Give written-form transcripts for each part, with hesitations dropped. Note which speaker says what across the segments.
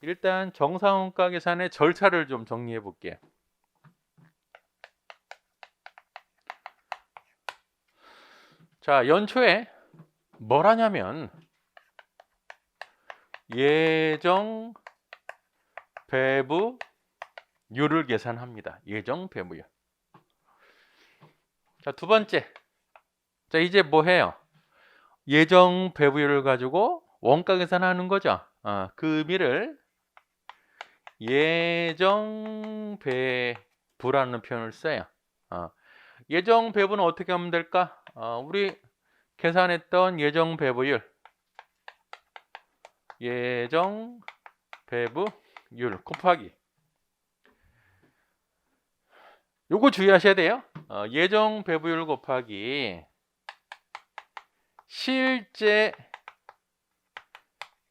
Speaker 1: 일단 정상원가 계산의 절차를 좀 정리해 볼게요. 자, 연초에 뭘 하냐면 예정 배부율을 계산합니다. 예정 배부율. 자, 두 번째. 자, 이제 뭐 해요? 예정 배부율을 가지고 원가 계산하는 거죠. 그 의미를 예정 배부라는 표현을 써요. 예정 배부는 어떻게 하면 될까? 우리 계산했던 예정 배부율, 예정 배부율 곱하기. 요거 주의하셔야 돼요. 예정 배부율 곱하기 실제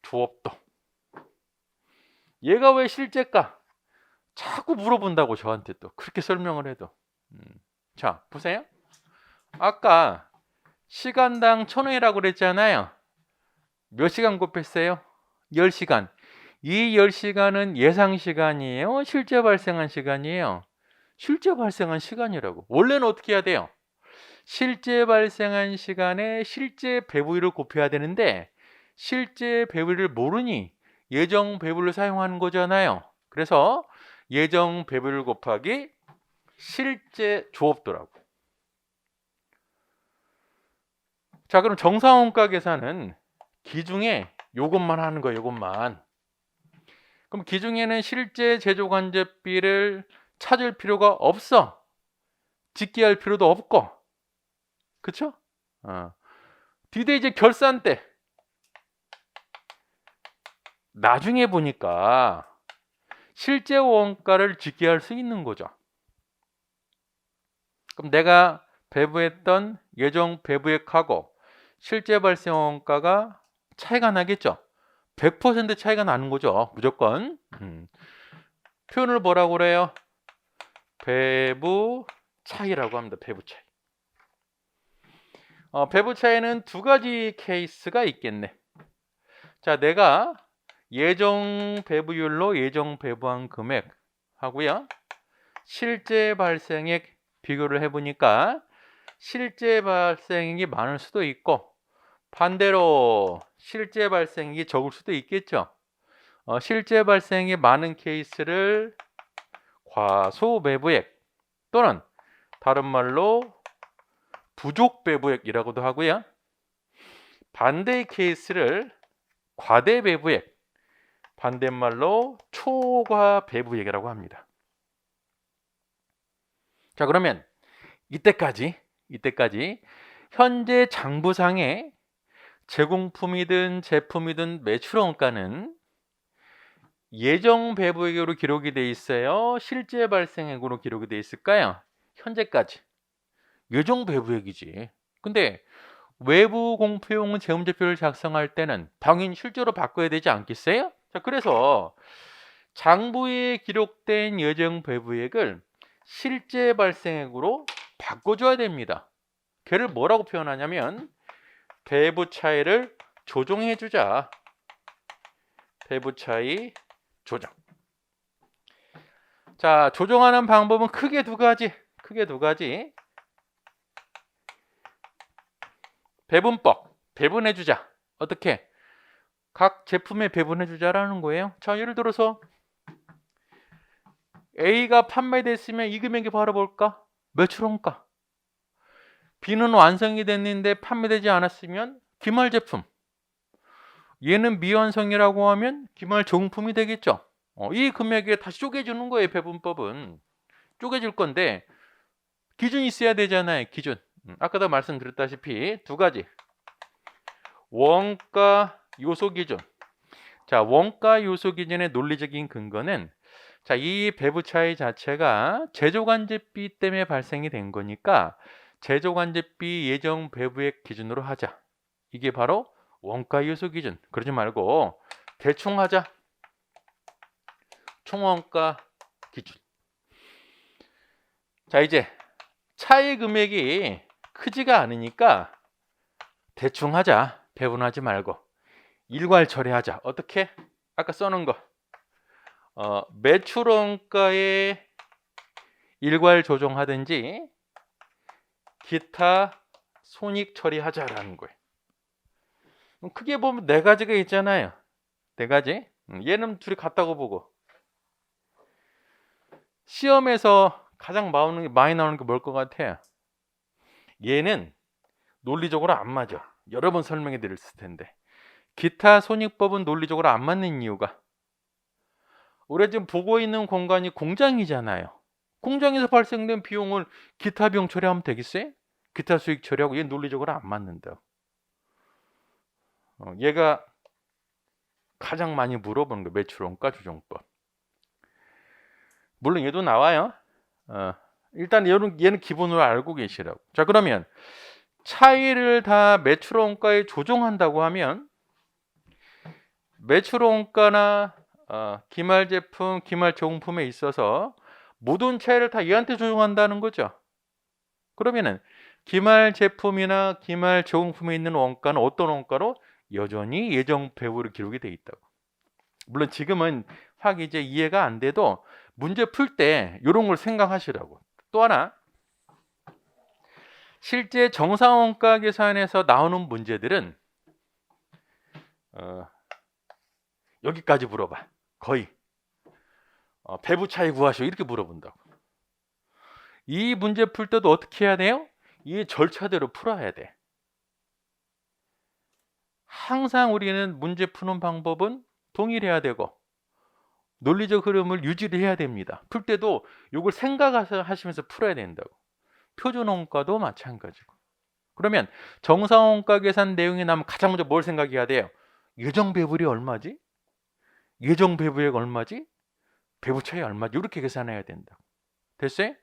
Speaker 1: 조업도. 얘가 왜 실제일까? 자꾸 물어본다고 저한테 또 그렇게 설명을 해도. 자, 보세요. 아까 시간당 1,000원이라고 그랬잖아요. 몇 시간 곱했어요? 10시간. 이 10시간은 예상 시간이에요? 실제 발생한 시간이에요? 실제 발생한 시간이라고. 원래는 어떻게 해야 돼요? 실제 발생한 시간에 실제 배부율을 곱해야 되는데 실제 배부율을 모르니 예정 배부율을 사용하는 거잖아요. 그래서 예정 배부율 곱하기 실제 조업도라고. 자, 그럼 정상원가 계산은 기중에 요것만 하는 거예요. 요것만. 그럼 기중에는 실제 제조간접비를 찾을 필요가 없어. 집계할 필요도 없고. 그쵸? 뒤에 이제 결산 때 나중에 보니까 실제 원가를 집계할 수 있는 거죠. 그럼 내가 배부했던 예정 배부액하고 실제 발생 원가가 차이가 나겠죠. 100% 차이가 나는 거죠. 무조건. 표현을 뭐라고 그래요? 배부 차이라고 합니다. 배부 차이. 배부 차이는 두 가지 케이스가 있겠네. 자, 내가 예정 배부율로 예정 배부한 금액 하고요. 실제 발생액 비교를 해보니까 실제 발생액이 많을 수도 있고 반대로 실제 발생액이 적을 수도 있겠죠. 실제 발생액이 많은 케이스를 과소배부액 또는 다른 말로 부족배부액이라고도 하고요. 반대의 케이스를 과대배부액, 반대말로 초과배부액이라고 합니다. 자, 그러면 이때까지 현재 장부상에 제공품이든 제품이든 매출원가는 예정 배부액으로 기록이 돼 있어요? 실제 발생액으로 기록이 돼 있을까요? 현재까지 예정 배부액이지. 근데 외부 공표용 재무제표를 작성할 때는 당연히 실제로 바꿔야 되지 않겠어요? 자, 그래서 장부에 기록된 예정 배부액을 실제 발생액으로 바꿔줘야 됩니다. 걔를 뭐라고 표현하냐면 배부 차이를 조정해 주자. 배부 차이 조정. 자, 조정하는 방법은 크게 두 가지. 배분법, 배분해 주자. 어떻게? 각 제품에 배분해 주자라는 거예요. 자, 예를 들어서 A가 판매됐으면 이 금액이 바로 뭘까? 매출원가. B는 완성이 됐는데 판매되지 않았으면 기말 제품. 얘는 미완성이라고 하면 기말 정품이 되겠죠. 이 금액에 다시 쪼개주는 거예요. 배분법은. 쪼개줄 건데 기준이 있어야 되잖아요. 기준. 아까도 말씀드렸다시피 두 가지. 원가 요소 기준. 자, 원가 요소 기준의 논리적인 근거는 자, 이 배부 차이 자체가 제조간접비 때문에 발생이 된 거니까 제조간접비 예정 배부액 기준으로 하자. 이게 바로 원가 요소 기준. 그러지 말고 대충 하자. 총원가 기준. 자, 이제 차이 금액이 크지가 않으니까 대충 하자. 배분하지 말고 일괄 처리하자. 어떻게? 아까 써놓은 거 매출 원가에 일괄 조정하든지 기타 손익 처리하자라는 거예요. 크게 보면 네 가지가 있잖아요. 네 가지. 얘는 둘이 같다고 보고. 시험에서 가장 많이 나오는 게 뭘 것 같아요? 얘는 논리적으로 안 맞아. 여러 번 설명해 드렸을 텐데. 기타 손익법은 논리적으로 안 맞는 이유가, 우리가 지금 보고 있는 공간이 공장이잖아요. 공장에서 발생된 비용을 기타 비용 처리하면 되겠어요? 기타 수익 처리하고 얘 논리적으로 안 맞는다. 얘가 가장 많이 물어보는 거 매출 원가 조정법. 물론 얘도 나와요. 일단 얘는 기본으로 알고 계시라고. 자, 그러면 차이를 다 매출 원가에 조정한다고 하면 매출 원가나 기말 제품, 기말 제공품에 있어서 모든 차이를 다 얘한테 조정한다는 거죠. 그러면은 기말 제품이나 기말 제공품에 있는 원가는 어떤 원가로? 여전히 예정 배분으로 기록이 돼 있다고. 물론 지금은 확 이제 이해가 안 돼도 문제 풀 때 이런 걸 생각하시라고. 또 하나, 실제 정상원가 계산에서 나오는 문제들은 여기까지 물어봐. 거의 배부 차이 구하시오 이렇게 물어본다고. 이 문제 풀 때도 어떻게 해야 돼요? 이 절차대로 풀어야 돼. 항상 우리는 문제 푸는 방법은 동일해야 되고 논리적 흐름을 유지를 해야 됩니다. 풀 때도 이걸 생각하시면서 풀어야 된다고. 표준원가도 마찬가지고. 그러면 정상원가 계산 내용이 나면 가장 먼저 뭘 생각해야 돼요? 예정 배분이 얼마지? 예정 배분액 얼마지? 배부 차이 얼마지? 이렇게 계산해야 된다. 됐어요?